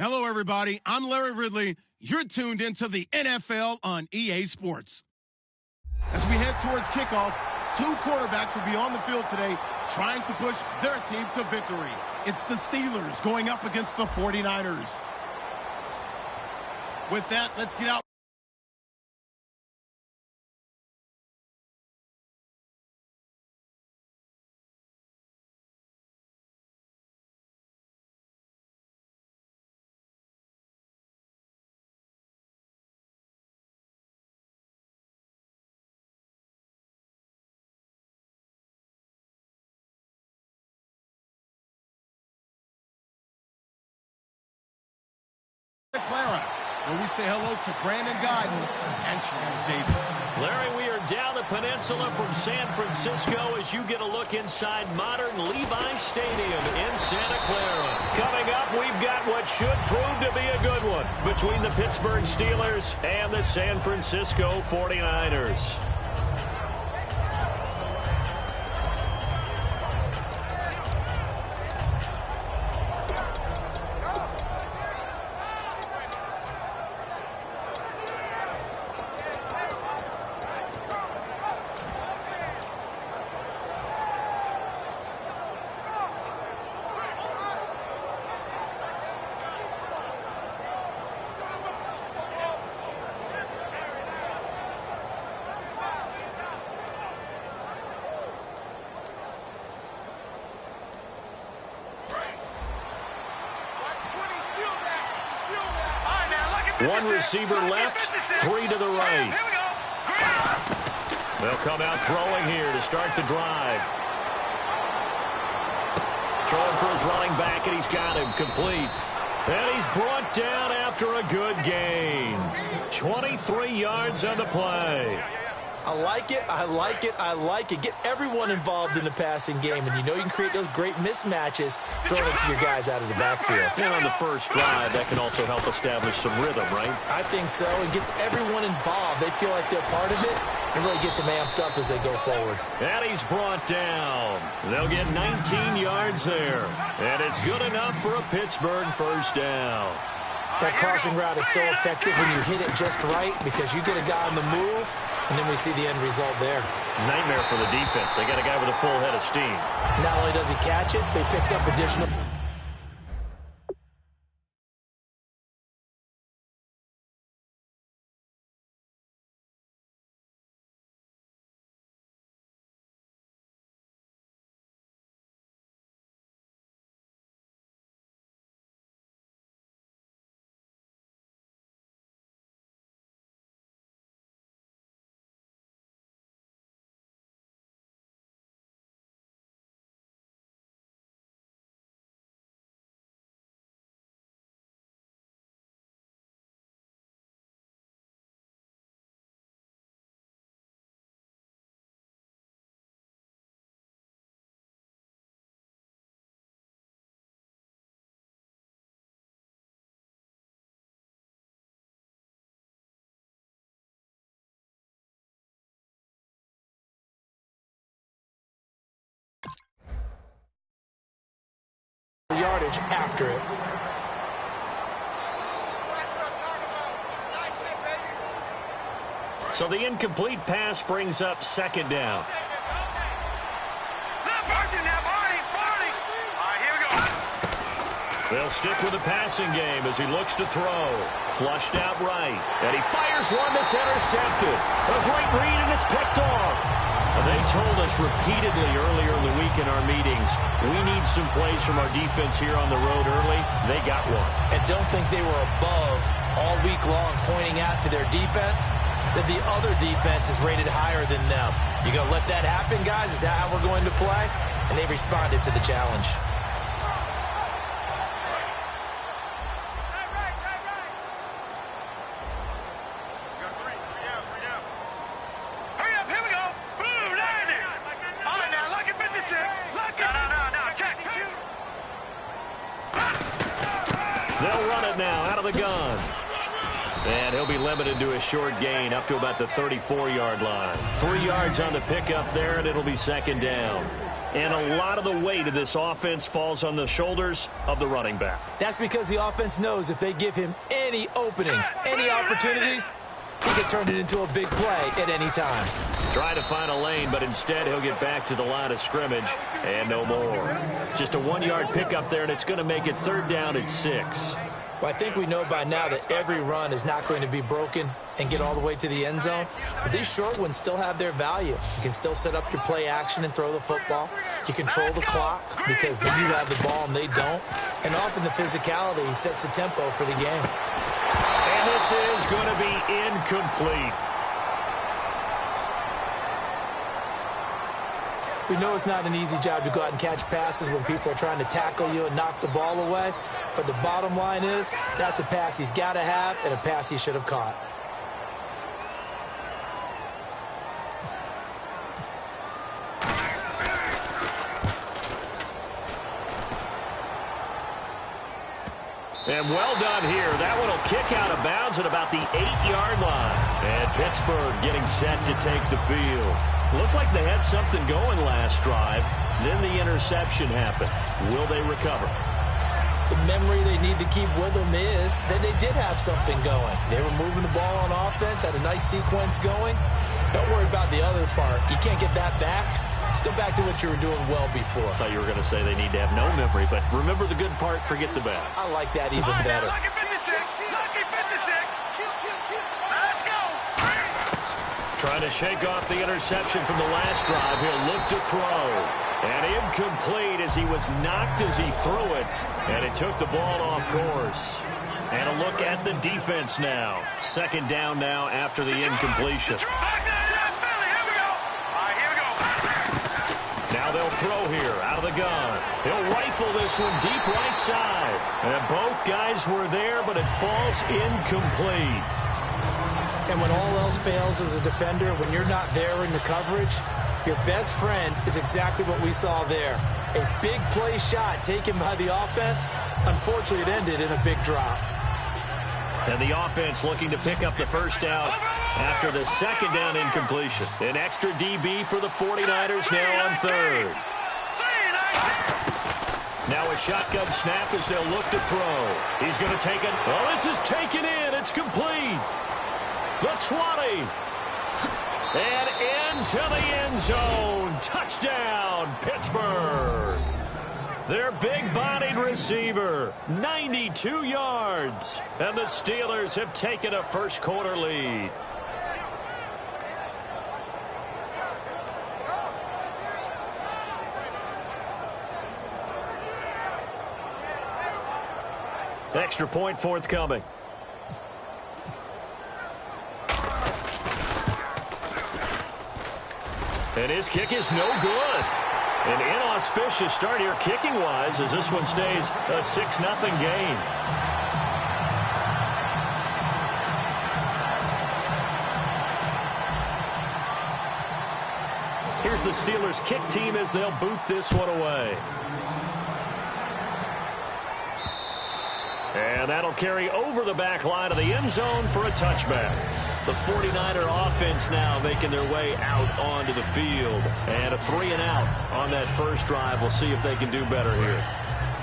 Hello, everybody. I'm Larry Ridley. You're tuned into the NFL on EA Sports. As we head towards kickoff, two quarterbacks will be on the field today trying to push their team to victory. It's the Steelers going up against the 49ers. With that, let's get out. Clara, where we say hello to Brandon Guyton and Charles Davis. Larry, we are down the peninsula from San Francisco as you get a look inside modern Levi Stadium in Santa Clara. Coming up, we've got what should prove to be a good one between the Pittsburgh Steelers and the San Francisco 49ers. One receiver left, three to the right. They'll come out throwing here to start the drive. Throwing for his running back, and he's got him complete. And he's brought down after a good gain. 23 yards on the play. I like it, I like it, I like it. Get everyone involved in the passing game, and you know you can create those great mismatches throwing it to your guys out of the backfield. And on the first drive, that can also help establish some rhythm, right? I think so. It gets everyone involved. They feel like they're part of it and really gets them amped up as they go forward. And he's brought down. They'll get 19 yards there. And it's good enough for a Pittsburgh first down. That crossing route is so effective when you hit it just right because you get a guy on the move, and then we see the end result there. Nightmare for the defense. They got a guy with a full head of steam. Not only does he catch it, but he picks up additional... yardage after it. So the incomplete pass brings up second down. They'll stick with the passing game as he looks to throw. Flushed out right. And he fires one that's intercepted. A great read, and it's picked off. They told us repeatedly earlier in the week in our meetings, we need some plays from our defense here on the road early. They got one. And don't think they were above all week long pointing out to their defense that the other defense is rated higher than them. You going to let that happen, guys? Is that how we're going to play? And they responded to the challenge. They'll run it now out of the gun. And he'll be limited to a short gain up to about the 34-yard line. 3 yards on the pickup there, and it'll be second down. and a lot of the weight of this offense falls on the shoulders of the running back. That's because the offense knows if they give him any openings, any opportunities, he can turn it into a big play at any time. Trying to find a lane, but instead he'll get back to the line of scrimmage and no more. Just a 1-yard pickup there, and it's going to make it 3rd down at 6. Well, I think we know by now that every run is not going to be broken and get all the way to the end zone. But these short ones still have their value. You can still set up your play action and throw the football. You control the clock because you have the ball and they don't. And often the physicality sets the tempo for the game. And this is going to be incomplete. We know it's not an easy job to go out and catch passes when people are trying to tackle you and knock the ball away. But the bottom line is, that's a pass he's got to have and a pass he should have caught. And well done here. That one will kick out of bounds at about the 8-yard line. And Pittsburgh getting set to take the field. Looked like they had something going last drive. Then the interception happened. Will they recover? The memory they need to keep with them is that they did have something going. They were moving the ball on offense, had a nice sequence going. Don't worry about the other part. You can't get that back. Let's go back to what you were doing well before. I thought you were going to say they need to have no memory, but remember the good part, forget the bad. I like that even better. Lucky 56. Lucky 56. Let's go. Trying to shake off the interception from the last drive. He'll look to throw. And incomplete as he was knocked as he threw it. And it took the ball off course. And a look at the defense now. 2nd down now after the incompletion. Now they'll throw here out of the gun. He'll rifle this one deep right side. And both guys were there, but it falls incomplete. And when all else fails as a defender, when you're not there in the coverage, your best friend is exactly what we saw there. A big play shot taken by the offense. Unfortunately, it ended in a big drop. And the offense looking to pick up the first down after the 2nd down incompletion. An extra DB for the 49ers now on 3rd. Now a shotgun snap as they'll look to throw. He's going to take it. Oh, this is taken in. It's complete. The 20. And into the end zone. Touchdown, Pittsburgh. Their big-bodied receiver, 92 yards. And the Steelers have taken a first-quarter lead. Extra point forthcoming. And his kick is no good. An inauspicious start here kicking-wise as this one stays a 6-0 game. Here's the Steelers kick team as they'll boot this one away. And that'll carry over the back line of the end zone for a touchback. The 49er offense now making their way out onto the field. And a 3-and-out on that first drive. We'll see if they can do better here.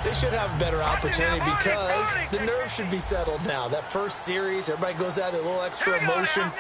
They should have a better opportunity because the nerves should be settled now. That first series, everybody goes out with a little extra emotion.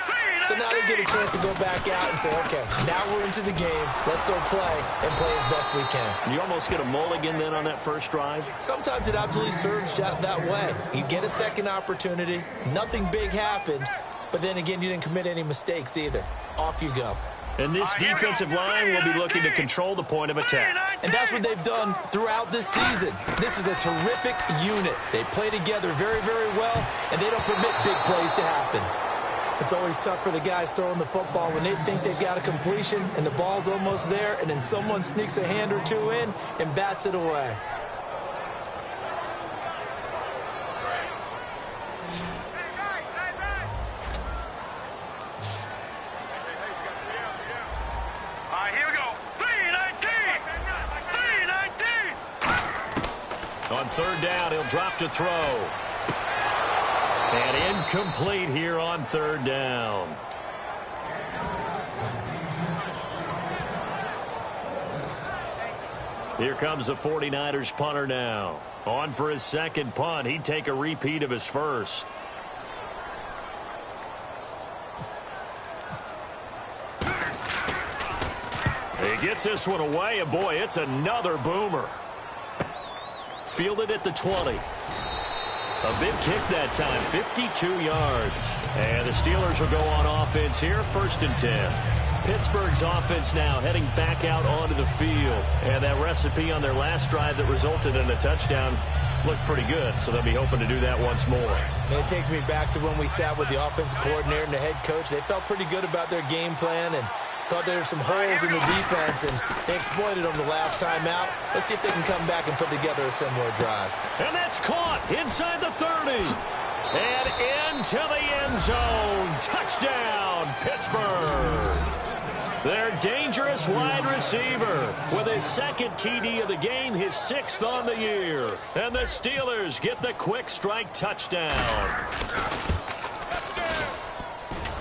So now they get a chance to go back out and say, okay, now we're into the game. Let's go play and play as best we can. You almost get a mulligan then on that first drive? Sometimes it absolutely serves that way. You get a second opportunity. Nothing big happened. But then again, you didn't commit any mistakes either. Off you go. And this defensive line will be looking to control the point of attack. And that's what they've done throughout this season. This is a terrific unit. They play together very, very well, and they don't permit big plays to happen. It's always tough for the guys throwing the football when they think they've got a completion and the ball's almost there, and then someone sneaks a hand or two in and bats it away. On third down, he'll drop to throw. And incomplete here on third down. Here comes the 49ers punter now. On for his second punt. He'd take a repeat of his first. He gets this one away, and boy, it's another boomer. Fielded at the 20. A big kick that time, 52 yards. And the Steelers will go on offense here, 1st and 10. Pittsburgh's offense now heading back out onto the field. And that recipe on their last drive that resulted in a touchdown looked pretty good, so they'll be hoping to do that once more. And it takes me back to when we sat with the offensive coordinator and the head coach. They felt pretty good about their game plan and thought there were some holes in the defense, and they exploited them the last time out. Let's see if they can come back and put together a similar drive. And that's caught inside the 30. And into the end zone. Touchdown, Pittsburgh. Their dangerous wide receiver with his 2nd TD of the game, his 6th on the year. And the Steelers get the quick strike touchdown.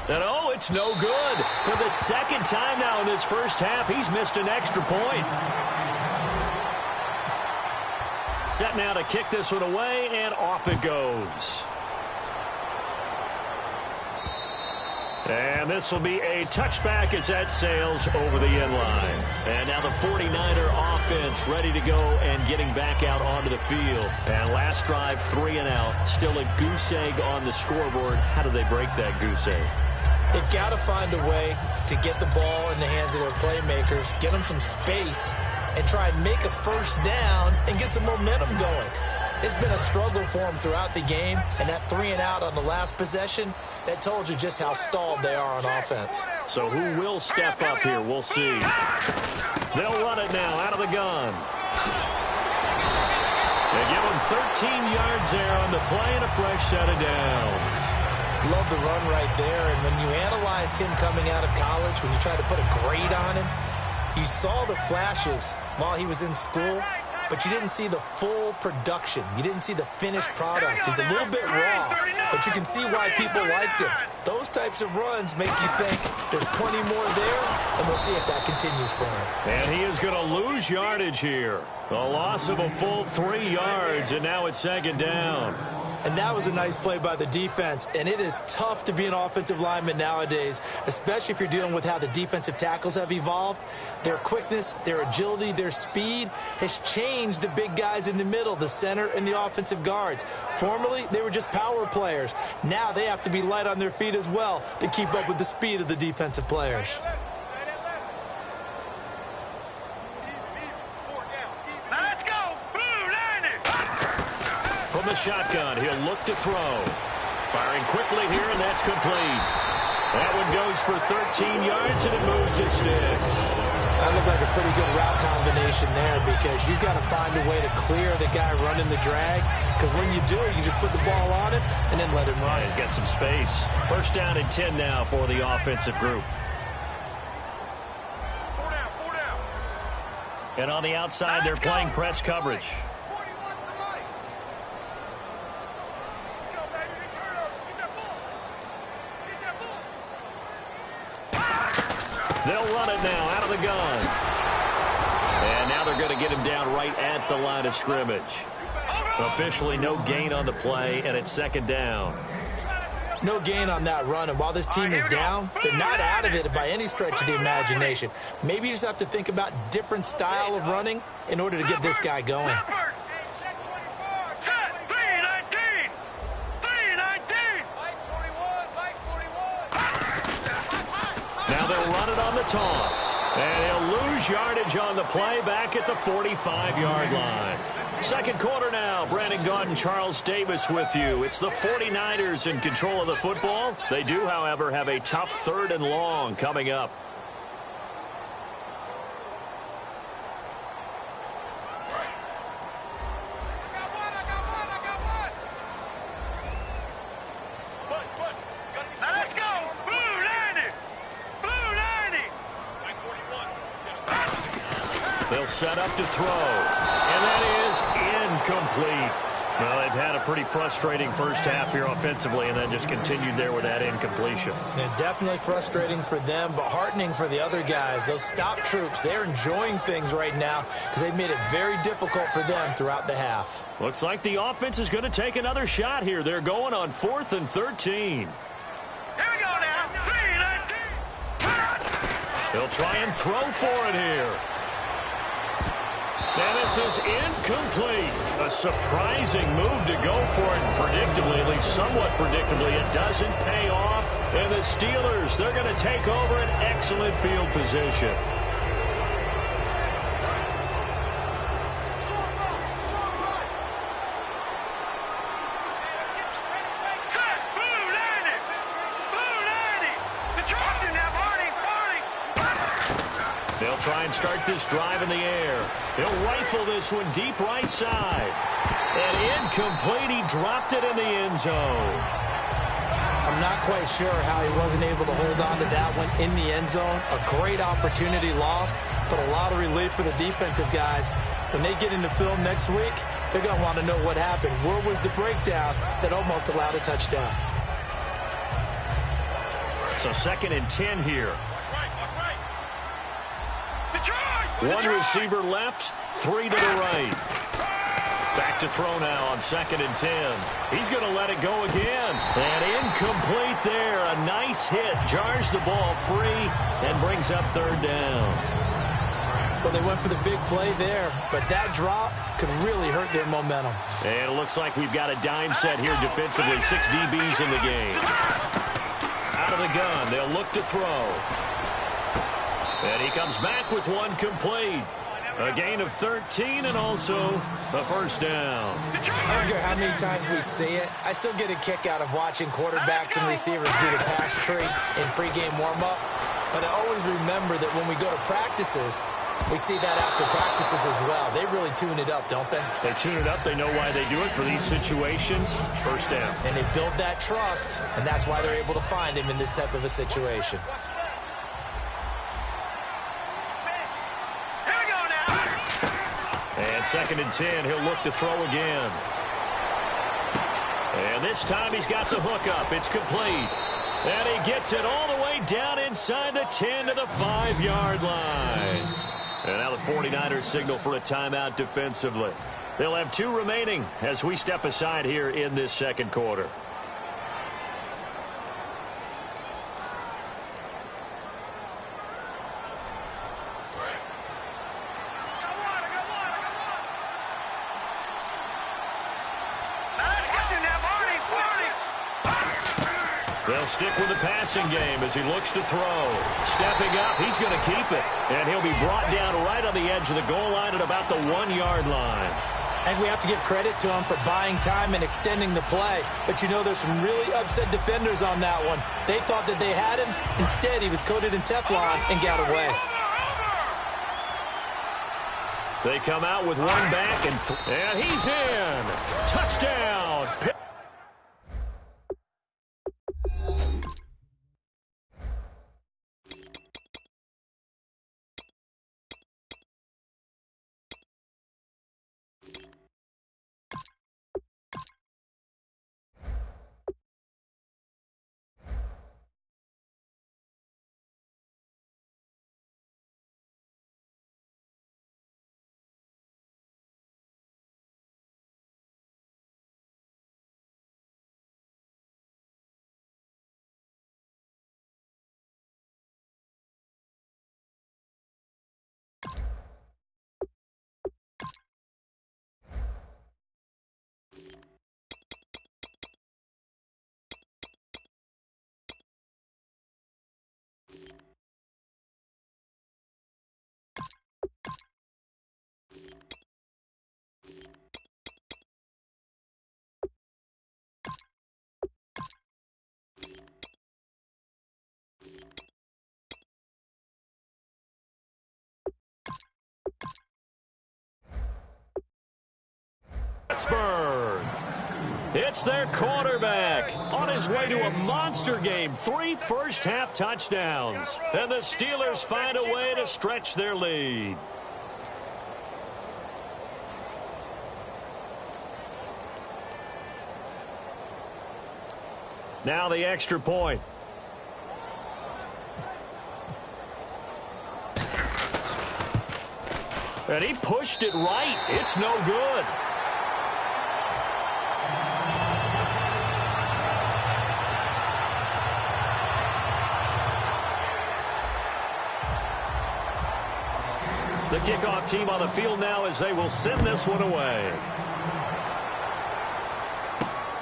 And oh, it's no good. For the 2nd time now in this first half, he's missed an extra point. Set now to kick this one away, and off it goes. And this will be a touchback as that sails over the end line. And now the 49er offense ready to go and getting back out onto the field. And last drive, 3 and out. Still a goose egg on the scoreboard. How do they break that goose egg? They've got to find a way to get the ball in the hands of their playmakers, get them some space, and try and make a first down and get some momentum going. It's been a struggle for them throughout the game, and that 3 and out on the last possession, that told you just how stalled they are on offense. So who will step up here? We'll see. They'll run it now out of the gun. They give him 13 yards there on the play and a fresh set of downs. Love the run right there, and when you analyzed him coming out of college, when you tried to put a grade on him, you saw the flashes while he was in school, but you didn't see the full production. You didn't see the finished product. He's a little bit raw, but you can see why people liked him. Those types of runs make you think there's plenty more there, and we'll see if that continues for him. And he is going to lose yardage here. A loss of a full 3 yards, and now it's 2nd down. And that was a nice play by the defense. And it is tough to be an offensive lineman nowadays, especially if you're dealing with how the defensive tackles have evolved. Their quickness, their agility, their speed has changed the big guys in the middle, the center and the offensive guards. Formerly, they were just power players. Now they have to be light on their feet as well to keep up with the speed of the defensive players. From the shotgun, he'll look to throw. Firing quickly here, and that's complete. That one goes for 13 yards, and it moves his sticks. That looked like a pretty good route combination there, because you've got to find a way to clear the guy running the drag, because when you do, you just put the ball on him and then let him run. He's got some space. 1st down and 10 now for the offensive group. And on the outside, they're playing press coverage. They'll run it now out of the gun. And now they're going to get him down right at the line of scrimmage. Officially no gain on the play, and it's 2nd down. No gain on that run, and while this team is down, they're not out of it by any stretch of the imagination. Maybe you just have to think about different style of running in order to get this guy going. Now they'll run it on the toss. And he'll lose yardage on the play back at the 45-yard line. 2nd quarter now. Brandon Gaudin, Charles Davis with you. It's the 49ers in control of the football. They do, however, have a tough 3rd and long coming up. They'll set up to throw. And that is incomplete. Well, they've had a pretty frustrating first half here offensively and then just continued there with that incompletion. And definitely frustrating for them, but heartening for the other guys. Those stop troops, they're enjoying things right now because they've made it very difficult for them throughout the half. Looks like the offense is going to take another shot here. They're going on 4th and 13. Here we go now. 3-19. They'll try and throw for it here. And this is incomplete. A surprising move to go for it. And predictably, at least somewhat predictably, it doesn't pay off. And the Steelers, they're going to take over an excellent field position. Set. Blue 90. Blue 90. The Chargers in there, Barney. They'll try and start this drive in the air. He'll rifle this one deep right side. And incomplete. He dropped it in the end zone. I'm not quite sure how he wasn't able to hold on to that one in the end zone. A great opportunity lost, but a lot of relief for the defensive guys. When they get into film next week, they're going to want to know what happened. Where was the breakdown that almost allowed a touchdown? So 2nd and 10 here. Watch right. The One receiver left, 3 to the right. Back to throw now on 2nd and 10. He's going to let it go again. And incomplete there. A nice hit. Jars the ball free and brings up 3rd down. Well, they went for the big play there, but that drop could really hurt their momentum. And it looks like we've got a dime set here defensively. 6 DBs in the game. Out of the gun. They'll look to throw. And he comes back with one complete. A gain of 13 and also a first down. I don't care how many times we see it. I still get a kick out of watching quarterbacks and receivers do the pass tree in pregame warm-up. But I always remember that when we go to practices, we see that after practices as well. They really tune it up, don't they? They tune it up. They know why they do it for these situations. First down. And they build that trust, and that's why they're able to find him in this type of a situation. And 2nd and 10, he'll look to throw again. And this time he's got the hook up. It's complete. And he gets it all the way down inside the 10 to the 5-yard line. And now the 49ers signal for a timeout defensively. They'll have 2 remaining as we step aside here in this second quarter. They'll stick with the passing game as he looks to throw. Stepping up, he's going to keep it. And he'll be brought down right on the edge of the goal line at about the 1-yard line. I think we have to give credit to him for buying time and extending the play. But, you know, there's some really upset defenders on that one. They thought that they had him. Instead, he was coated in Teflon and got away. They come out with one back, and he's in. Touchdown. Pittsburgh. It's their quarterback on his way to a monster game. 3 first-half touchdowns. And the Steelers find a way to stretch their lead. Now the extra point. And he pushed it right. It's no good. The kickoff team on the field now as they will send this one away.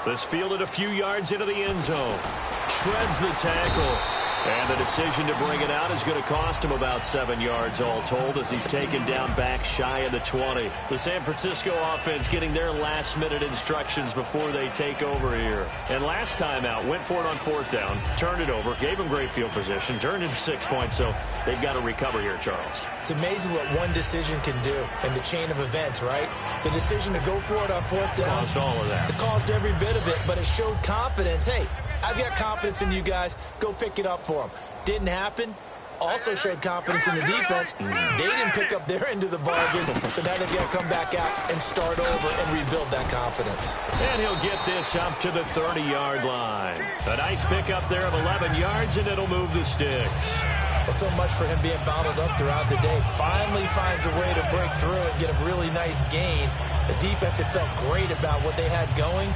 This fielded a few yards into the end zone. Shreds the tackle. And the decision to bring it out is going to cost him about 7 yards all told as he's taken down back shy of the 20. The San Francisco offense getting their last-minute instructions before they take over here. And last time out, went for it on 4th down, turned it over, gave him great field position, turned into 6 points, so they've got to recover here, Charles. It's amazing what one decision can do in the chain of events, right? The decision to go for it on 4th down. Caused all of that. It caused every bit of it, but it showed confidence. Hey, I've got confidence in you guys. Go pick it up for them. Didn't happen. Also showed confidence in the defense. They didn't pick up their end of the bargain, so now they've got to come back out and start over and rebuild that confidence. And he'll get this up to the 30-yard line. A nice pickup there of 11 yards, and it'll move the sticks. Well, so much for him being bottled up throughout the day. Finally finds a way to break through and get a really nice gain. The defense had felt great about what they had going.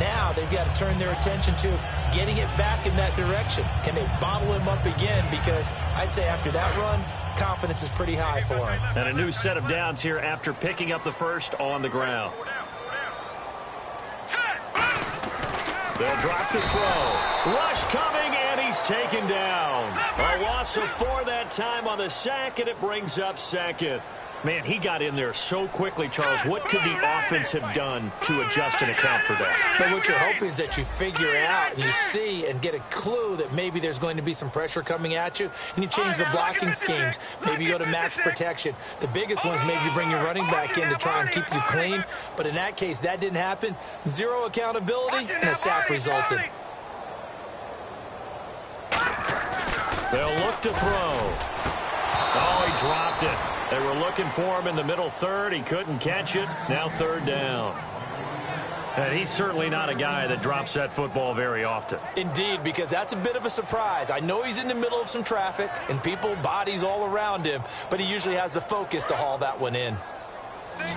Now they've got to turn their attention to getting it back in that direction. Can they bottle him up again? Because I'd say after that run, confidence is pretty high for him. And a new set of downs here after picking up the first on the ground. They'll drop the throw. Rush coming, and he's taken down. A loss of 4 that time on the sack, and it brings up 2nd. Man, he got in there so quickly, Charles. What could the offense have done to adjust and account for that? But what you're hoping is that you figure out and you see and get a clue that maybe there's going to be some pressure coming at you, and you change the blocking schemes. Maybe you go to max protection. The biggest ones, maybe you bring your running back in to try and keep you clean. But in that case, that didn't happen. 0 accountability, and a sack resulted. They'll look to throw. Oh, he dropped it. They were looking for him in the middle third. He couldn't catch it. Now 3rd down. And he's certainly not a guy that drops that football very often. Indeed, because that's a bit of a surprise. I know he's in the middle of some traffic and people, bodies all around him, but he usually has the focus to haul that one in. Here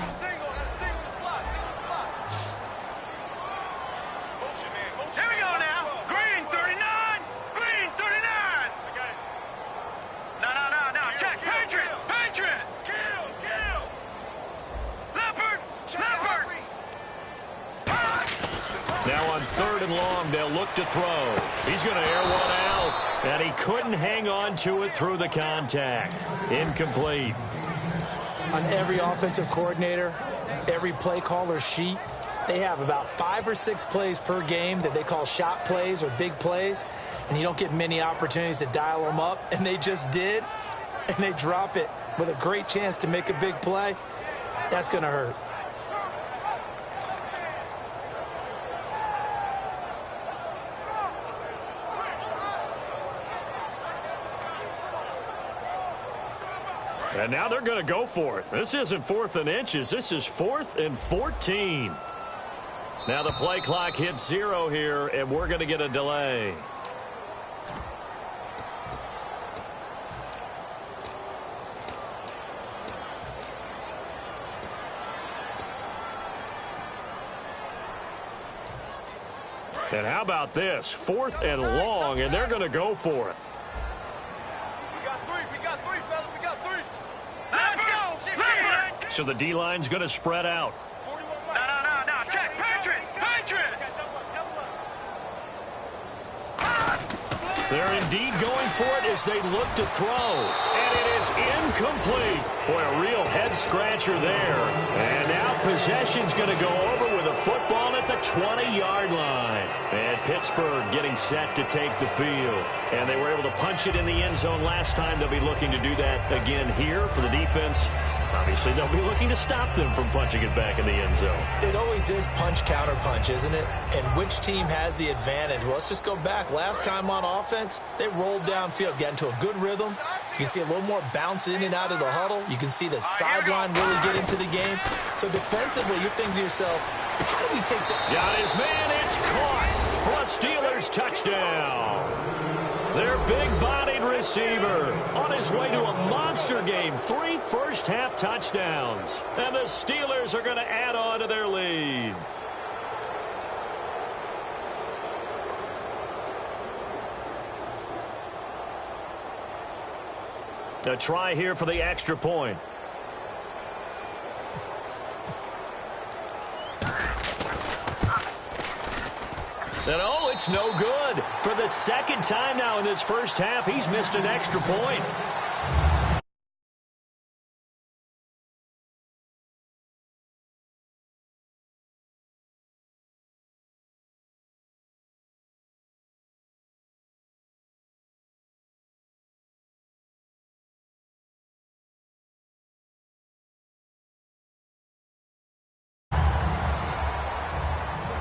we go now. Green 39. Green 39. No. Check. Patriot. Leopard. Now on 3rd and long, they'll look to throw. He's going to air one out, and he couldn't hang on to it through the contact. Incomplete. On every offensive coordinator, every play caller sheet, they have about 5 or 6 plays per game that they call shot plays or big plays, and you don't get many opportunities to dial them up, and they just did, and they drop it with a great chance to make a big play. That's going to hurt. And now they're going to go for it. This isn't 4th and inches. This is 4th and 14. Now the play clock hits 0 here, and we're going to get a delay. And how about this? 4th and long, and they're going to go for it. We got three, fellas. We got 3. Let's go. So the D-line's going to spread out. No. Check. Patriot. They're indeed going for it as they look to throw. And it is incomplete. Boy, a real head-scratcher there. And now possession's going to go over with a football at the 20-yard line. And Pittsburgh getting set to take the field. And they were able to punch it in the end zone last time. They'll be looking to do that again here for the defense. Obviously, they'll be looking to stop them from punching it back in the end zone. It always is punch, counter punch, isn't it? And which team has the advantage? Well, let's just go back. Last time on offense, they rolled downfield, got into a good rhythm. You can see a little more bounce in and out of the huddle. You can see the sideline really get into the game. So defensively, you're thinking to yourself, how do we take that? Got his man, it's caught. for a Steelers touchdown. Their big-bodied receiver on his way to a monster game. 3 first-half touchdowns. And the Steelers are going to add on to their lead. A try here for the extra point. And oh, it's no good. For the second time now in this first half, he's missed an extra point.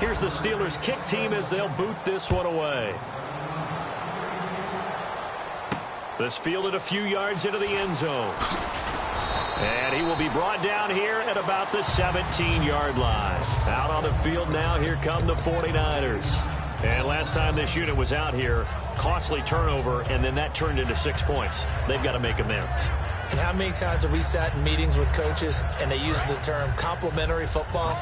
Here's the Steelers kick team as they'll boot this one away. This fielded a few yards into the end zone. And he will be brought down here at about the 17-yard line. Out on the field now, here come the 49ers. And last time this unit was out here, costly turnover, and then that turned into 6 points. They've got to make amends. And how many times have we sat in meetings with coaches and they use the term complementary football?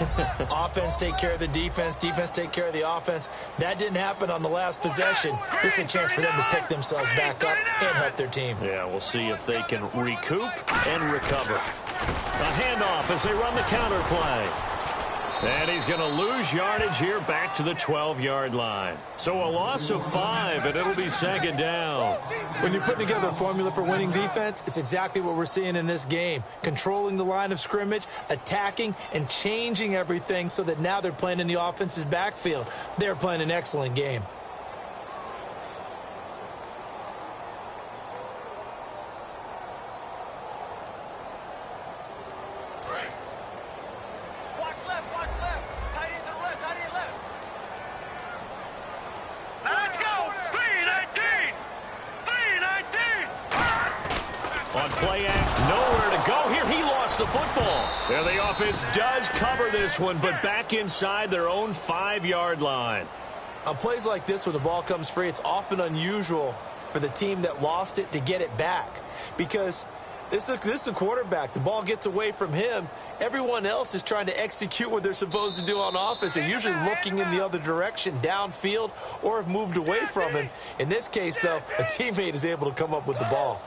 Offense take care of the defense, defense take care of the offense. That didn't happen on the last possession. This is a chance for them to pick themselves back up and help their team. Yeah, we'll see if they can recoup and recover. A handoff as they run the counter play. And he's going to lose yardage here back to the 12-yard line. So a loss of 5, and it'll be second down. When you put together a formula for winning defense, it's exactly what we're seeing in this game. Controlling the line of scrimmage, attacking, and changing everything so that now they're playing in the offense's backfield. They're playing an excellent game. And the offense does cover this one, but back inside their own 5-yard line. On plays like this where the ball comes free, it's often unusual for the team that lost it to get it back. Because this is a quarterback. The ball gets away from him. Everyone else is trying to execute what they're supposed to do on offense. They're usually looking in the other direction, downfield, or have moved away from him. In this case, though, a teammate is able to come up with the ball.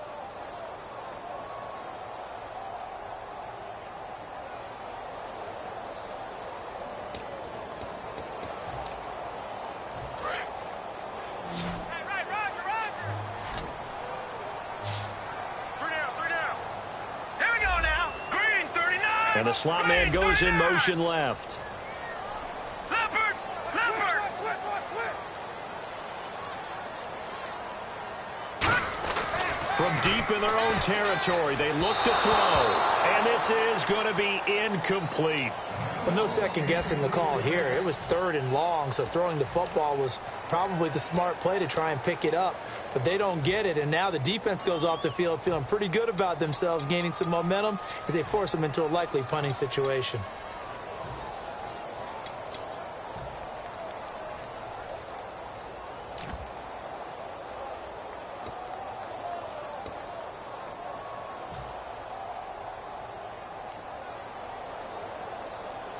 And the slot man goes in motion left. Leopard! Leopard! From deep in their own territory, they look to throw. And this is going to be incomplete. Well, no second guessing the call here. It was 3rd and long, so throwing the football was probably the smart play to try and pick it up. But they don't get it, and now the defense goes off the field feeling pretty good about themselves, gaining some momentum as they force them into a likely punting situation.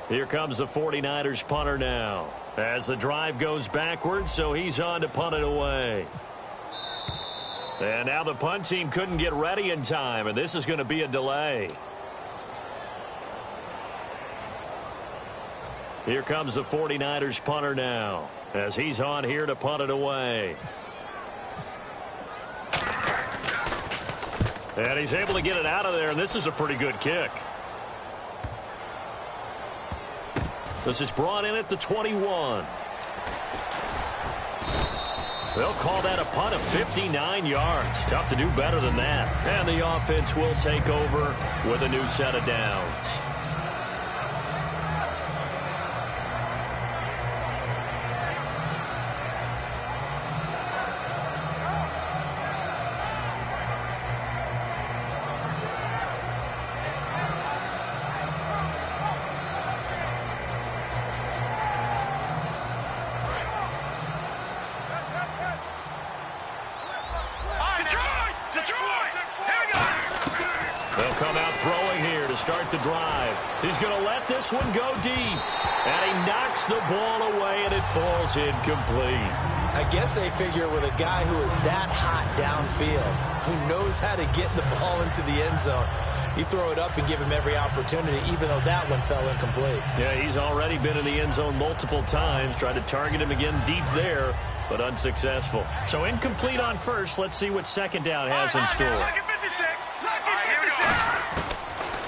Here comes the 49ers punter now. As the drive goes backwards, so he's on to punt it away. And now the punt team couldn't get ready in time, and this is going to be a delay. Here comes the 49ers punter now, as he's on here to punt it away. And he's able to get it out of there, and this is a pretty good kick. This is brought in at the 21. They'll call that a punt of 59 yards. Tough to do better than that. And the offense will take over with a new set of downs. start the drive. He's going to let this one go deep. And he knocks the ball away, and it falls incomplete. I guess they figure with a guy who is that hot downfield, who knows how to get the ball into the end zone, you throw it up and give him every opportunity, even though that one fell incomplete. Yeah, he's already been in the end zone multiple times. Tried to target him again deep there, but unsuccessful. So incomplete on first. Let's see what second down has in store.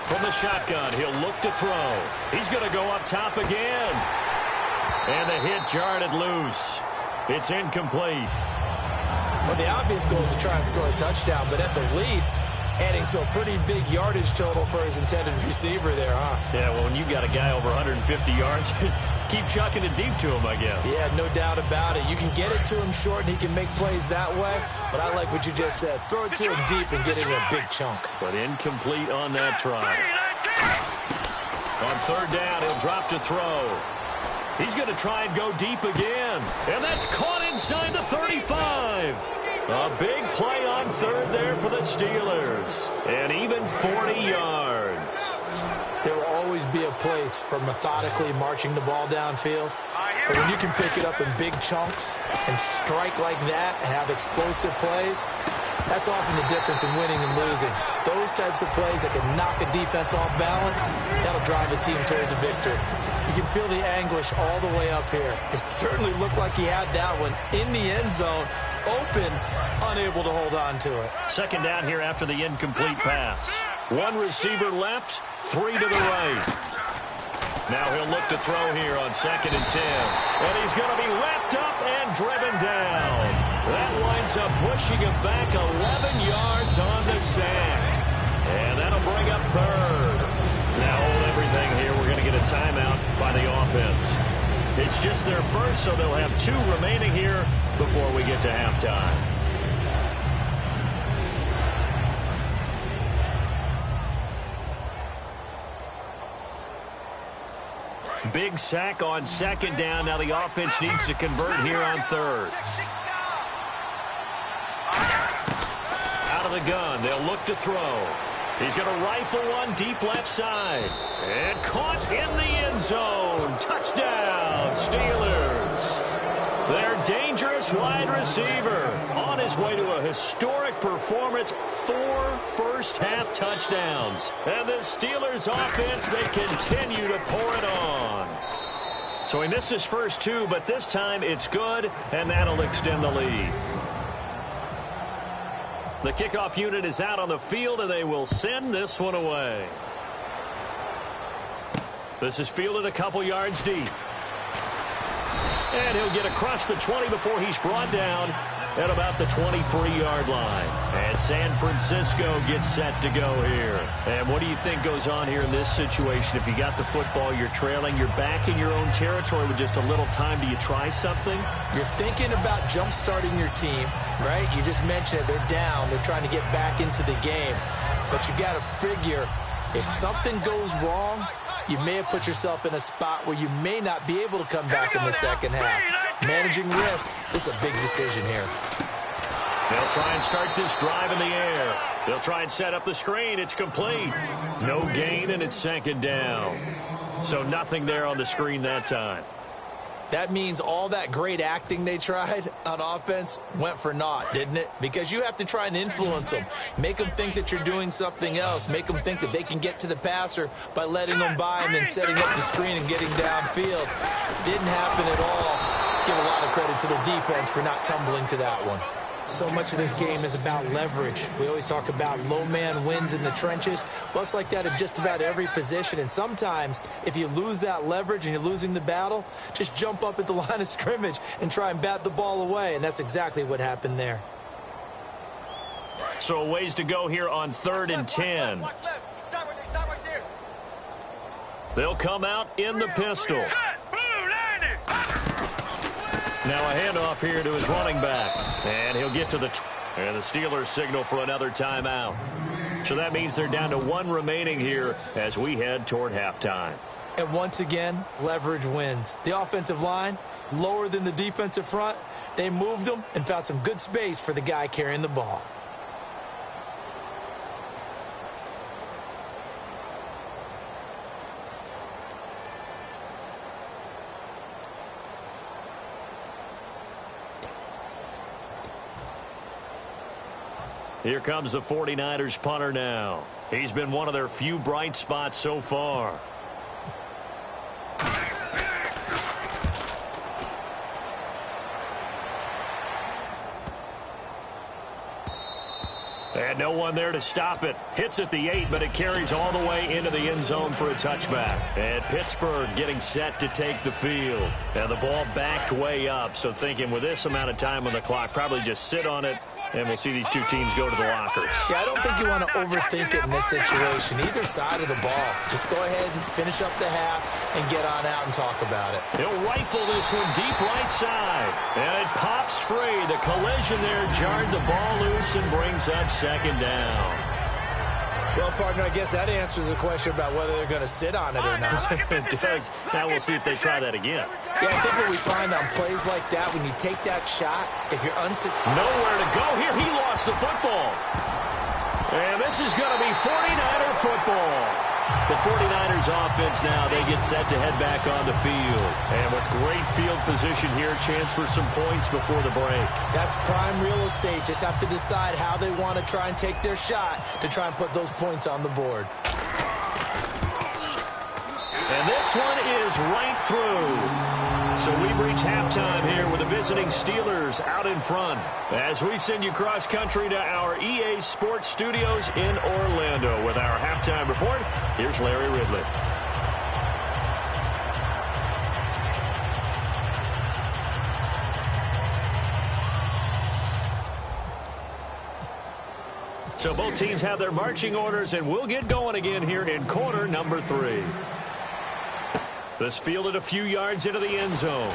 From the shotgun, he'll look to throw. He's going to go up top again. And the hit jarred it loose. It's incomplete. Well, the obvious goal is to try and score a touchdown, but at the least, adding to a pretty big yardage total for his intended receiver there, huh? Yeah, well, when you got a guy over 150 yards, keep chucking it deep to him, I guess. Yeah, no doubt about it. You can get it to him short, and he can make plays that way, but I like what you just said. Throw it to him deep and get it in a big chunk. But incomplete on that try. On third down, he'll drop to throw. He's going to try and go deep again. And that's caught inside the 35. A big play on third there for the Steelers. And even 40 yards. There will always be a place for methodically marching the ball downfield. But when you can pick it up in big chunks and strike like that, have explosive plays, that's often the difference in winning and losing. Those types of plays that can knock a defense off balance, that'll drive the team towards a victory. You can feel the anguish all the way up here. It certainly looked like he had that one in the end zone, open, unable to hold on to it. Second down here after the incomplete pass. One receiver left, three to the right. Now he'll look to throw here on 2nd and 10. And he's going to be wrapped up and driven down. That winds up pushing him back 11 yards on the sack. And that'll bring up third. Now hold everything here. We're going to get a timeout by the offense. It's just their first, so they'll have 2 remaining here before we get to halftime. Big sack on 2nd down. Now the offense needs to convert here on 3rd. Out of the gun. They'll look to throw. He's going to rifle one deep left side. And caught in the end zone. Touchdown, Steelers. Their dangerous wide receiver on his way to a historic performance. 4 first-half touchdowns. And the Steelers offense, they continue to pour it on. So he missed his first 2, but this time it's good, and that'll extend the lead. The kickoff unit is out on the field, and they will send this one away. This is fielded a couple yards deep. And he'll get across the 20 before he's brought down at about the 23-yard line. And San Francisco gets set to go here. And what do you think goes on here in this situation? If you got the football, you're trailing, you're back in your own territory with just a little time, do you try something? You're thinking about jump-starting your team, right? You just mentioned it. They're down. They're trying to get back into the game. But you got to figure, if something goes wrong, you may have put yourself in a spot where you may not be able to come back in the second half. Managing risk is a big decision here. They'll try and start this drive in the air. They'll try and set up the screen. It's complete. No gain, and it's 2nd down. So nothing there on the screen that time. That means all that great acting they tried on offense went for naught, didn't it? Because you have to try and influence them. Make them think that you're doing something else. Make them think that they can get to the passer by letting them by and then setting up the screen and getting downfield. Didn't happen at all. Give a lot of credit to the defense for not tumbling to that one. So much of this game is about leverage. We always talk about low man wins in the trenches. Well, it's like that in just about every position. And sometimes, if you lose that leverage and you're losing the battle, just jump up at the line of scrimmage and try and bat the ball away. And that's exactly what happened there. So a ways to go here on 3rd and 10. They'll come out in the pistol. Now a handoff here to his running back. And he'll get to the... And the Steelers signal for another timeout. So that means they're down to 1 remaining here as we head toward halftime. And once again, leverage wins. The offensive line, lower than the defensive front. They moved them and found some good space for the guy carrying the ball. Here comes the 49ers punter now. He's been one of their few bright spots so far. And no one there to stop it. Hits at the 8, but it carries all the way into the end zone for a touchback. And Pittsburgh getting set to take the field. And the ball backed way up, so thinking with this amount of time on the clock, probably just sit on it, and we'll see these two teams go to the lockers. Yeah, I don't think you want to overthink it in this situation. Either side of the ball. Just go ahead and finish up the half and get on out and talk about it. He'll rifle this one deep right side. And it pops free. The collision there jarred the ball loose and brings up second down. Well, partner, I guess that answers the question about whether they're going to sit on it or not. It does. Now we'll see if they try that again. Yeah, I think what we find on plays like that, when you take that shot, if you're nowhere to go here. He lost the football. And this is going to be 49er football. The 49ers offense now, they get set to head back on the field. And with great field position here, chance for some points before the break. That's prime real estate. Just have to decide how they want to try and take their shot to try and put those points on the board. And this one is right through. So we've reached halftime here with the visiting Steelers out in front. As we send you cross-country to our EA Sports Studios in Orlando with our halftime report, here's Larry Ridley. So both teams have their marching orders, and we'll get going again here in quarter number 3. This fielded a few yards into the end zone.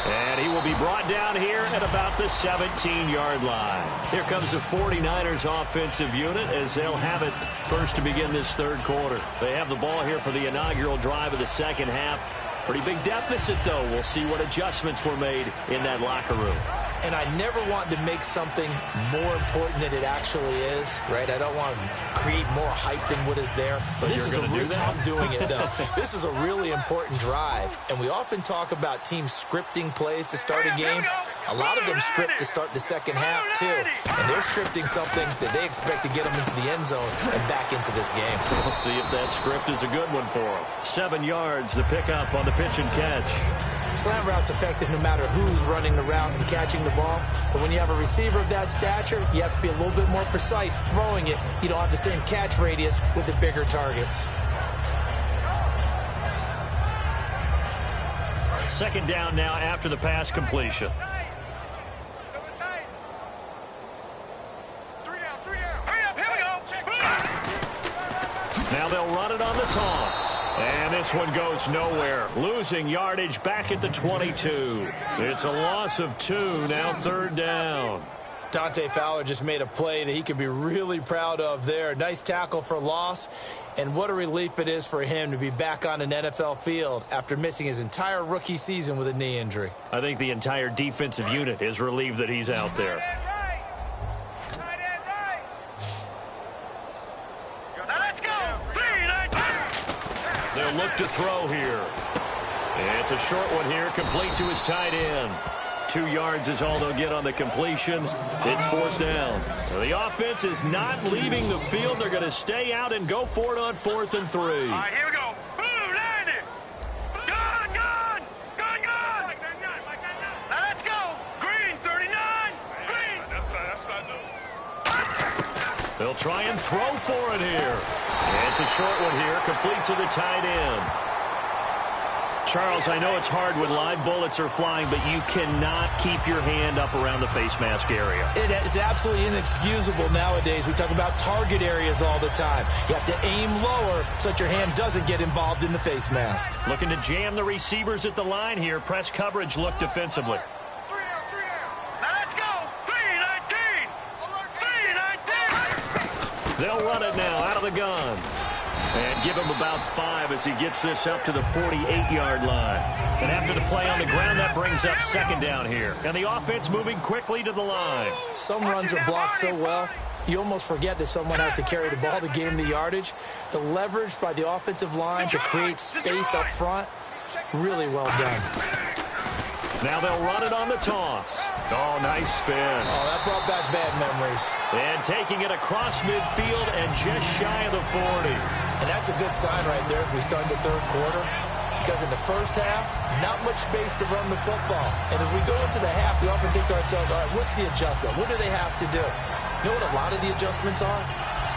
And he will be brought down here at about the 17-yard line. Here comes the 49ers offensive unit as they'll have it first to begin this third quarter. They have the ball here for the inaugural drive of the second half. Pretty big deficit, though. We'll see what adjustments were made in that locker room. And I never want to make something more important than it actually is, right? I don't want to create more hype than what is there. But this is I'm doing it, though. This is a really important drive. And we often talk about teams scripting plays to start a game. A lot of them script to start the second half, too. And they're scripting something that they expect to get them into the end zone and back into this game. We'll see if that script is a good one for them. 7 yards, the pickup on the pitch and catch. Slant route's effective no matter who's running the route and catching the ball. But when you have a receiver of that stature, you have to be a little bit more precise throwing it. You don't have the same catch radius with the bigger targets. Second down now after the pass completion. Now they'll run it on the toss. And this one goes nowhere. Losing yardage back at the 22. It's a loss of 2, now third down. Dante Fowler just made a play that he could be really proud of there. Nice tackle for loss. And what a relief it is for him to be back on an NFL field after missing his entire rookie season with a knee injury. I think the entire defensive unit is relieved that he's out there. They'll look to throw here. And it's a short one here, complete to his tight end. 2 yards is all they'll get on the completion. It's fourth down. The offense is not leaving the field. They're going to stay out and go for it on 4th and 3. All right, here we go. Boom, landed. Gone. Now let's go. Green, 39. Green. That's what I do. They'll try and throw for it here. And it's a short one here, complete to the tight end. Charles, I know it's hard when live bullets are flying, but you cannot keep your hand up around the face mask area. It is absolutely inexcusable nowadays. We talk about target areas all the time. You have to aim lower so that your hand doesn't get involved in the face mask. Looking to jam the receivers at the line here. Press coverage look defensively. Now let's go. 3-19. 3-19. They'll run it now out of the gun. And give him about 5 as he gets this up to the 48-yard line. And after the play on the ground, that brings up second down here. And the offense moving quickly to the line. Some runs are blocked so well, you almost forget that someone has to carry the ball to gain the yardage. The leverage by the offensive line to create space up front, really well done. Now they'll run it on the toss. Oh, nice spin. Oh, that brought back bad memories. And taking it across midfield and just shy of the 40. And that's a good sign right there as we start the third quarter. Because in the first half, not much space to run the football. And as we go into the half, we often think to ourselves, all right, what's the adjustment? What do they have to do? You know what a lot of the adjustments are?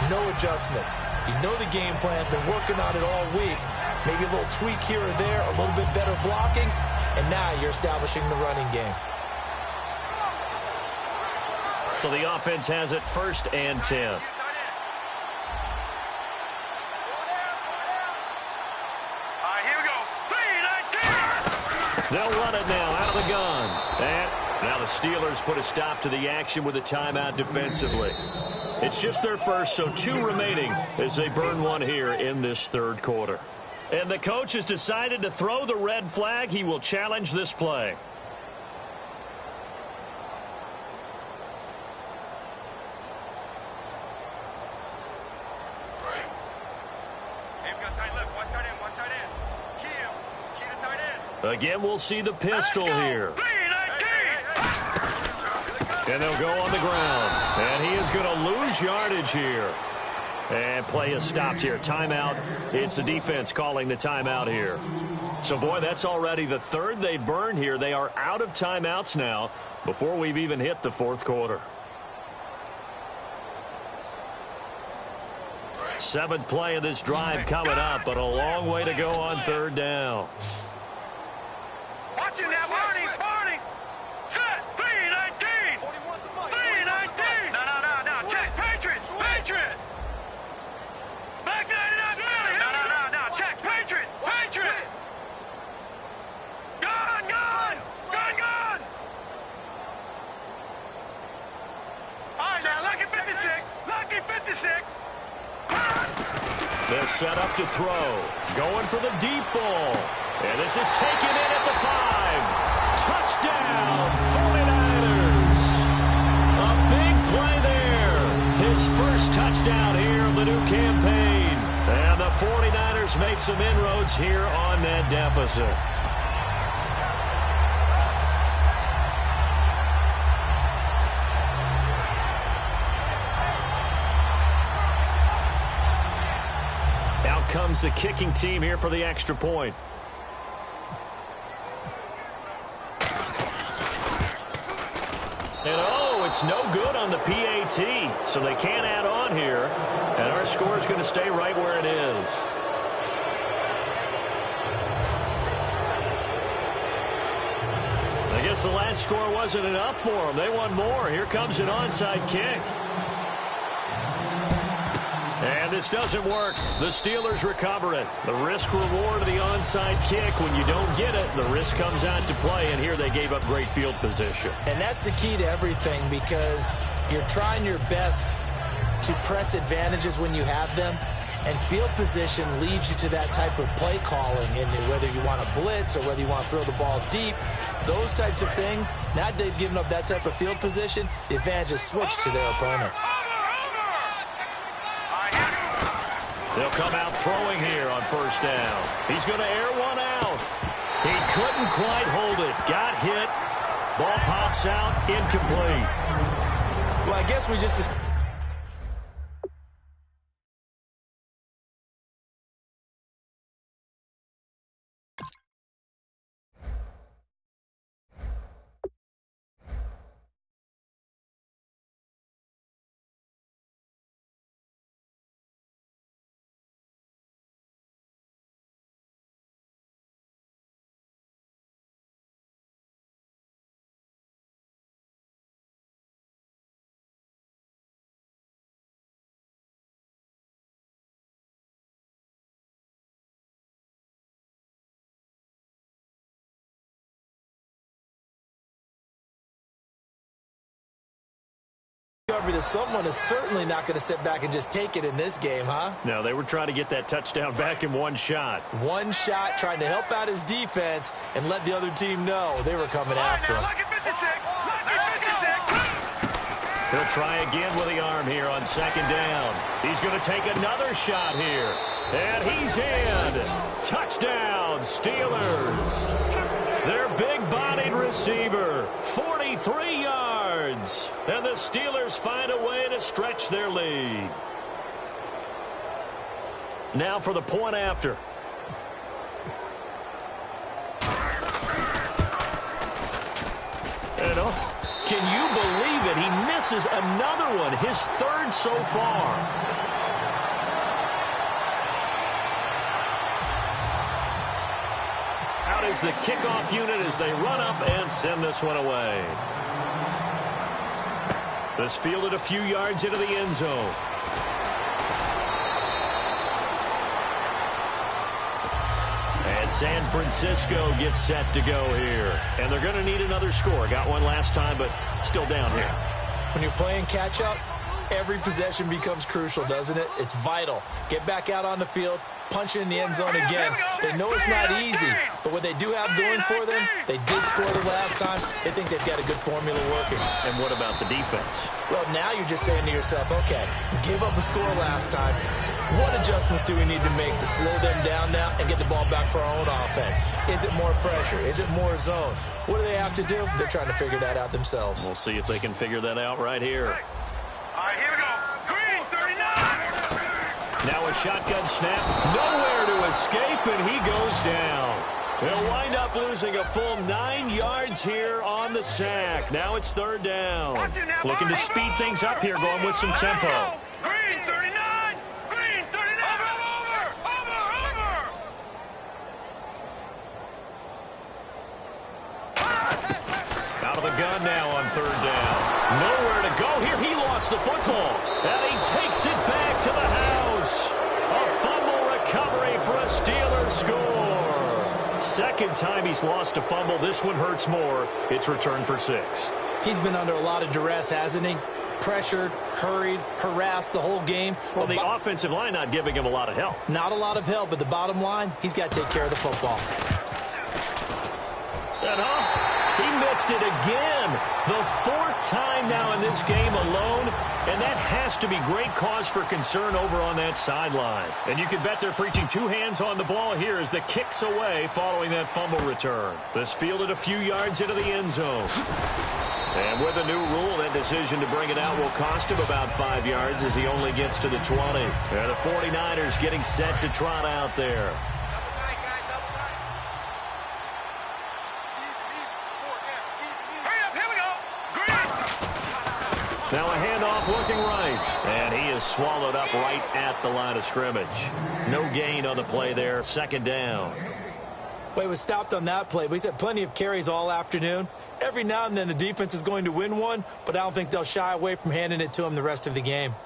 No adjustments. You know the game plan, been working on it all week. Maybe a little tweak here or there, a little bit better blocking, and now you're establishing the running game. So the offense has it 1st and 10. They'll run it now out of the gun. And now the Steelers put a stop to the action with a timeout defensively. It's just their first, so 2 remaining as they burn one here in this third quarter. And the coach has decided to throw the red flag. He will challenge this play. Again, we'll see the pistol here. And they'll go on the ground. And he is going to lose yardage here. And play is stopped here. Timeout. It's the defense calling the timeout here. So, boy, that's already the 3rd they burned here. They are out of timeouts now before we've even hit the 4th quarter. 7th play of this drive coming up, but a long way to go on 3rd down. Watch it now, Barney. Set. 3-19. 3-19. No. Check. Patriots. Back 99 Billy. No. Check. Patriots. Gun. All right, now, Lucky 56. They'll set up to throw. Going for the deep ball. And this is taken in at the 5. Touchdown, 49ers. A big play there. His first touchdown here of the new campaign. And the 49ers make some inroads here on that deficit. Out comes the kicking team here for the extra point. And it's no good on the PAT, so they can't add on here. And our score is going to stay right where it is. I guess the last score wasn't enough for them. They want more. Here comes an onside kick. And this doesn't work. The Steelers recover it. The risk-reward of the onside kick. When you don't get it, the risk comes out to play, and here they gave up great field position. And that's the key to everything, because you're trying your best to press advantages when you have them, and field position leads you to that type of play calling, and whether you want to blitz or whether you want to throw the ball deep, those types of things. Now they've given up that type of field position, the advantage is switched to their opponent. They'll come out throwing here on 1st down. He's going to air one out. He couldn't quite hold it. Got hit. Ball pops out. Incomplete. Well, I guess we just... that someone is certainly not going to sit back and just take it in this game, huh? No, they were trying to get that touchdown back in one shot. One shot, trying to help out his defense and let the other team know they were coming after him. Lucky 56. He'll try again with the arm here on 2nd down. He's going to take another shot here. And he's in. Touchdown, Steelers. Their big-bodied receiver, 43 yards. And the Steelers find a way to stretch their lead. Now for the point after. And can you believe it? He misses another one, his third so far. Out is the kickoff unit as they run up and send this one away. This fielded a few yards into the end zone. And San Francisco gets set to go here. And they're going to need another score. Got one last time, but still down here. When you're playing catch-up, every possession becomes crucial, doesn't it? It's vital. Get back out on the field, punch it in the end zone again. They know it's not easy, but what they do have going for them, they did score the last time. They think they've got a good formula working. And what about the defense? Well, now you're just saying to yourself, okay, we gave up a score last time. What adjustments do we need to make to slow them down now and get the ball back for our own offense? Is it more pressure? Is it more zone? What do they have to do? They're trying to figure that out themselves. We'll see if they can figure that out right here. All right, here we go. Green, 39. Now a shotgun snap. Nowhere to escape, and he goes down. They'll wind up losing a full 9 yards here on the sack. Now it's third down. Looking to speed things up here, going with some tempo. Green, 39. Green, 39. Over. Out of the gun now on third down. Nowhere to go here. He lost the football, and he takes it back to the house. A fumble recovery for a Steelers score. Second time he's lost a fumble. This one hurts more. It's returned for 6. He's been under a lot of duress, hasn't he? Pressured, hurried, harassed the whole game. Well, the offensive line not giving him a lot of help. Not a lot of help, but the bottom line, he's got to take care of the football. And he missed it again. The 4th time now in this game alone, and that has to be great cause for concern over on that sideline. And you can bet they're preaching 2 hands on the ball here as the kick's away following that fumble return. This fielded a few yards into the end zone. And with a new rule, that decision to bring it out will cost him about 5 yards as he only gets to the 20. And the 49ers getting set to trot out there. Now a handoff looking right, and he is swallowed up right at the line of scrimmage. No gain on the play there, second down. Well, he was stopped on that play, but he's had plenty of carries all afternoon. Every now and then the defense is going to win one, but I don't think they'll shy away from handing it to him the rest of the game.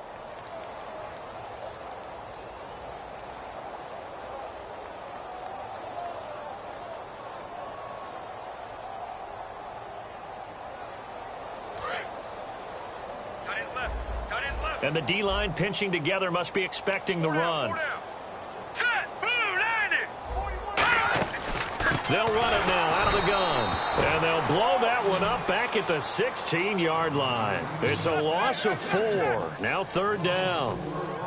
And the D-line pinching together must be expecting the run. They'll run it now out of the gun. And they'll blow that one up back at the 16-yard line. It's a loss of 4. Now third down.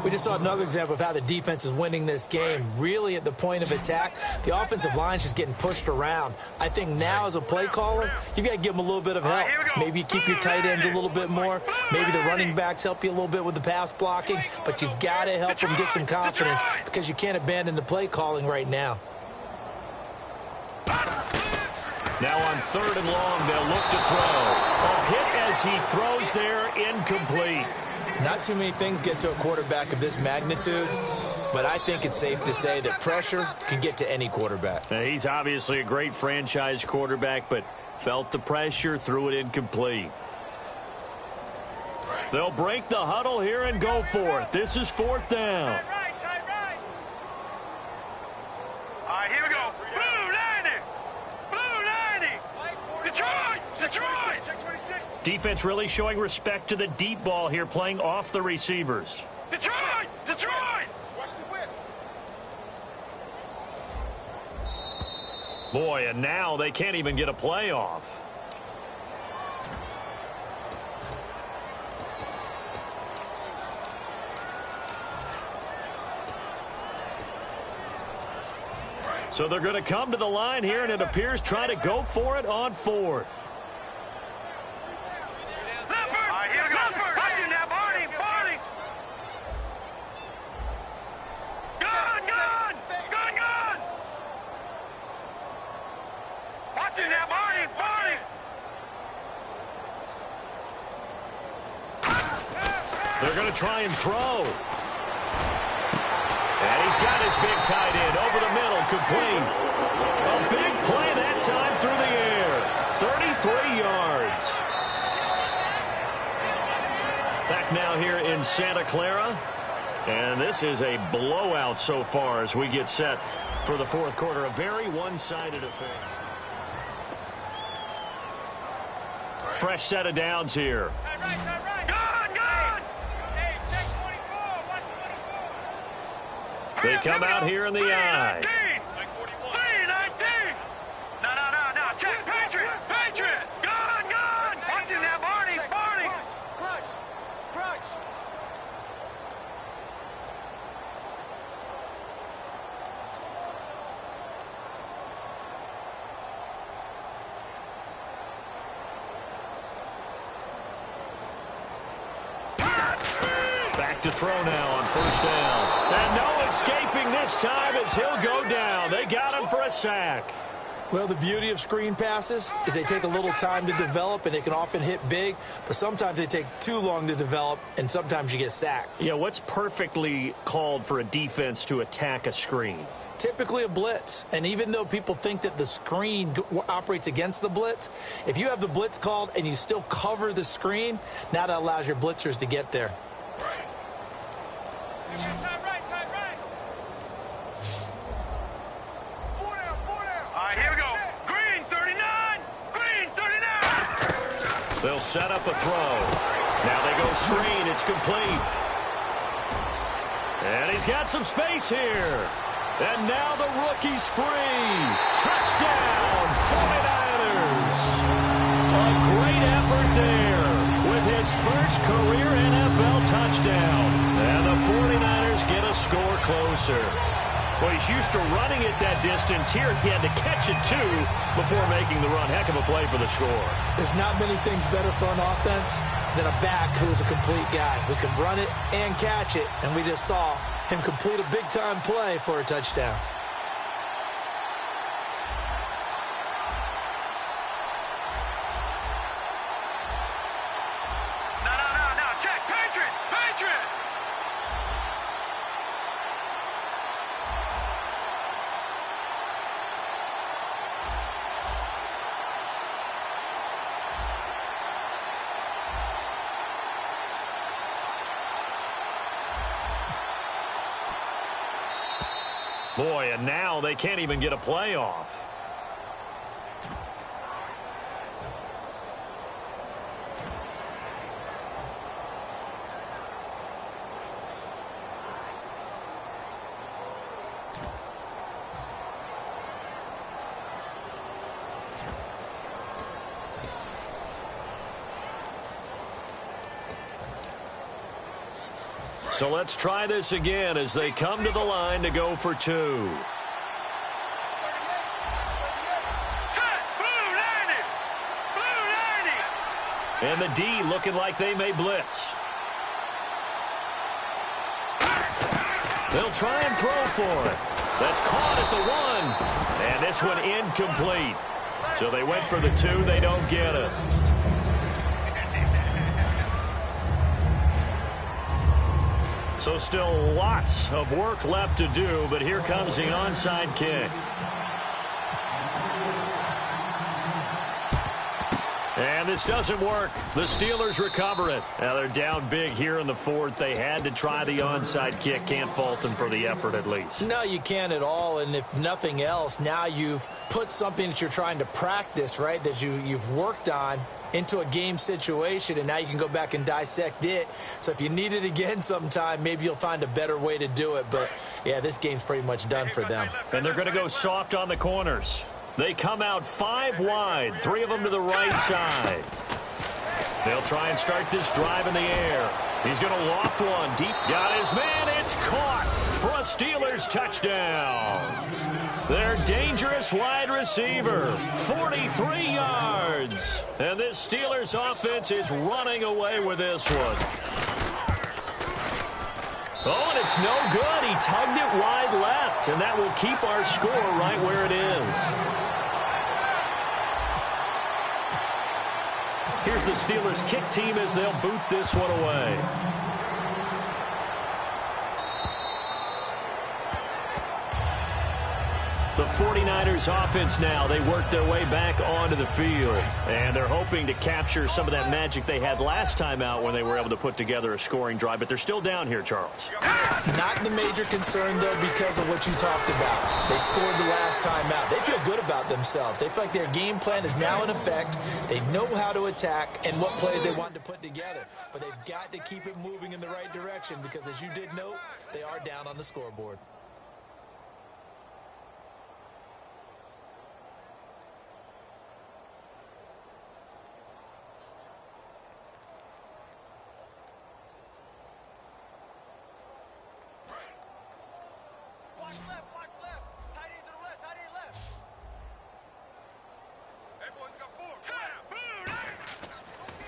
We just saw another example of how the defense is winning this game. Really at the point of attack, the offensive line is just getting pushed around. I think now as a play caller, you've got to give them a little bit of help. Maybe you keep your tight ends a little bit more. Maybe the running backs help you a little bit with the pass blocking. But you've got to help them get some confidence because you can't abandon the play calling right now. Now on third and long, they'll look to throw. A hit as he throws there, incomplete. Not too many things get to a quarterback of this magnitude, but I think it's safe to say that pressure can get to any quarterback. Now, he's obviously a great franchise quarterback, but felt the pressure, threw it incomplete. They'll break the huddle here and go for it. This is fourth down. All right, here we go. Blue 90. Detroit. Defense really showing respect to the deep ball here, playing off the receivers. Detroit. Boy, and now they can't even get a playoff. So they're going to come to the line here, and it appears trying to go for it on fourth. They're going to try and throw. And he's got his big tight end over the middle, complete. A big play that time through the air. 33 yards. Back now here in Santa Clara. And this is a blowout so far as we get set for the fourth quarter. A very one-sided affair. Fresh set of downs here. They come out here in the I. Check, Patriot! Gun! Watching that, Barney! Crutch! Back to throw now on first down. And no escaping this time as he'll go down. They got him for a sack. Well, the beauty of screen passes is they take a little time to develop, and they can often hit big, but sometimes they take too long to develop, and sometimes you get sacked. Yeah, what's perfectly called for a defense to attack a screen? Typically a blitz, and even though people think that the screen operates against the blitz, if you have the blitz called and you still cover the screen, now that allows your blitzers to get there. Here we go. Green 39. They'll set up a throw. Now they go screen. It's complete. And he's got some space here. And now the rookie's free. Touchdown, 49ers. A great effort there with his first career NFL touchdown. And the 49ers get a score closer. Well, he's used to running it that distance. Here he had to catch it, too, before making the run. Heck of a play for the score. There's not many things better for an offense than a back who is a complete guy who can run it and catch it. And we just saw him complete a big-time play for a touchdown. No. Check. Patriot. Boy, and now they can't even get a play off. So let's try this again as they come to the line to go for two. And the D looking like they may blitz. They'll try and throw for it. That's caught at the 1. And this one incomplete. So they went for the 2. They don't get it. So still lots of work left to do, but here comes the onside kick. And this doesn't work. The Steelers recover it. Now they're down big here in the fourth. They had to try the onside kick. Can't fault them for the effort at least. No, you can't at all. And if nothing else, now you've put something that you're trying to practice, right, that you've worked on into a game situation, and now you can go back and dissect it. So if you need it again sometime, maybe you'll find a better way to do it. But, yeah, this game's pretty much done for them. And they're going to go soft on the corners. They come out 5 wide, 3 of them to the right side. They'll try and start this drive in the air. He's going to loft one deep. Got his man. It's caught for a Steelers touchdown. Their dangerous wide receiver, 43 yards. And this Steelers offense is running away with this one. Oh, and it's no good. He tugged it wide left, and that will keep our score right where it is. Here's the Steelers kick team as they'll boot this one away. The 49ers offense now, they work their way back onto the field. And they're hoping to capture some of that magic they had last time out when they were able to put together a scoring drive. But they're still down here, Charles. Not the major concern, though, because of what you talked about. They scored the last time out. They feel good about themselves. They feel like their game plan is now in effect. They know how to attack and what plays they want to put together. But they've got to keep it moving in the right direction because, as you did note, they are down on the scoreboard.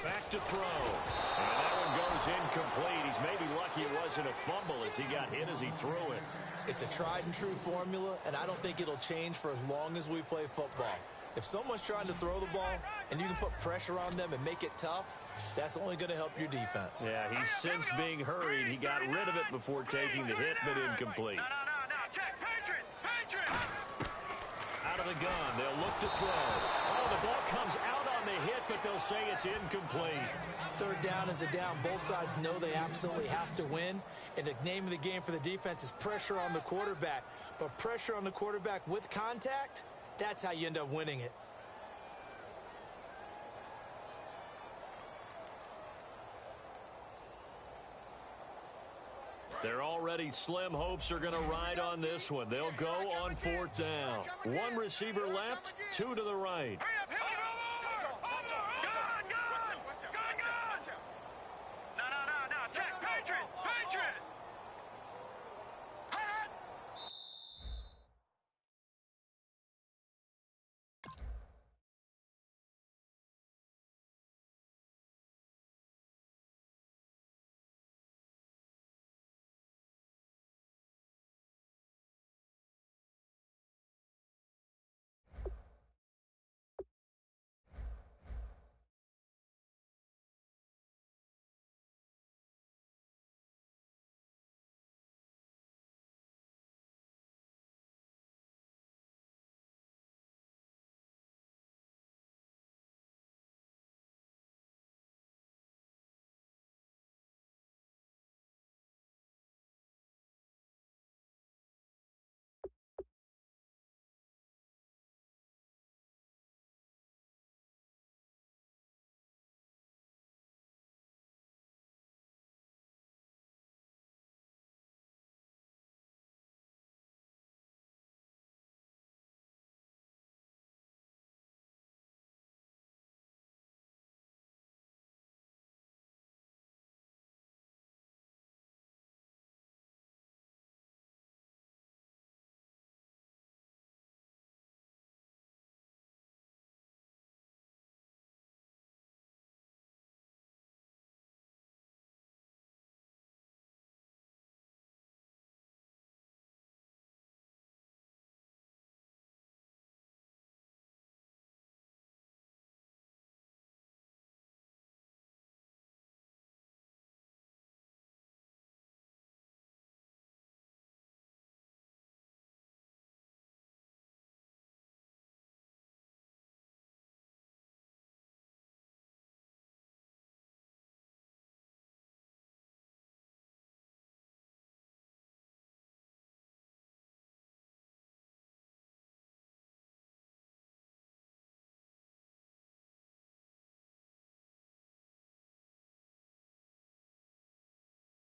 Back to throw. And that one goes incomplete. He's maybe lucky it wasn't a fumble as he got hit as he threw it. It's a tried-and-true formula, and I don't think it'll change for as long as we play football. If someone's trying to throw the ball and you can put pressure on them and make it tough, that's only going to help your defense. Yeah, he's since being hurried. He got rid of it before taking the hit, but incomplete. No. Check. Patriots. Out of the gun. They'll look to throw. Oh, the ball comes out on the hit, but they'll say it's incomplete. Third down is a down. Both sides know they absolutely have to win. And the name of the game for the defense is pressure on the quarterback. But pressure on the quarterback with contact, that's how you end up winning it. They're already slim hopes are going to ride on this one. They'll go on fourth down. One receiver left, two to the right.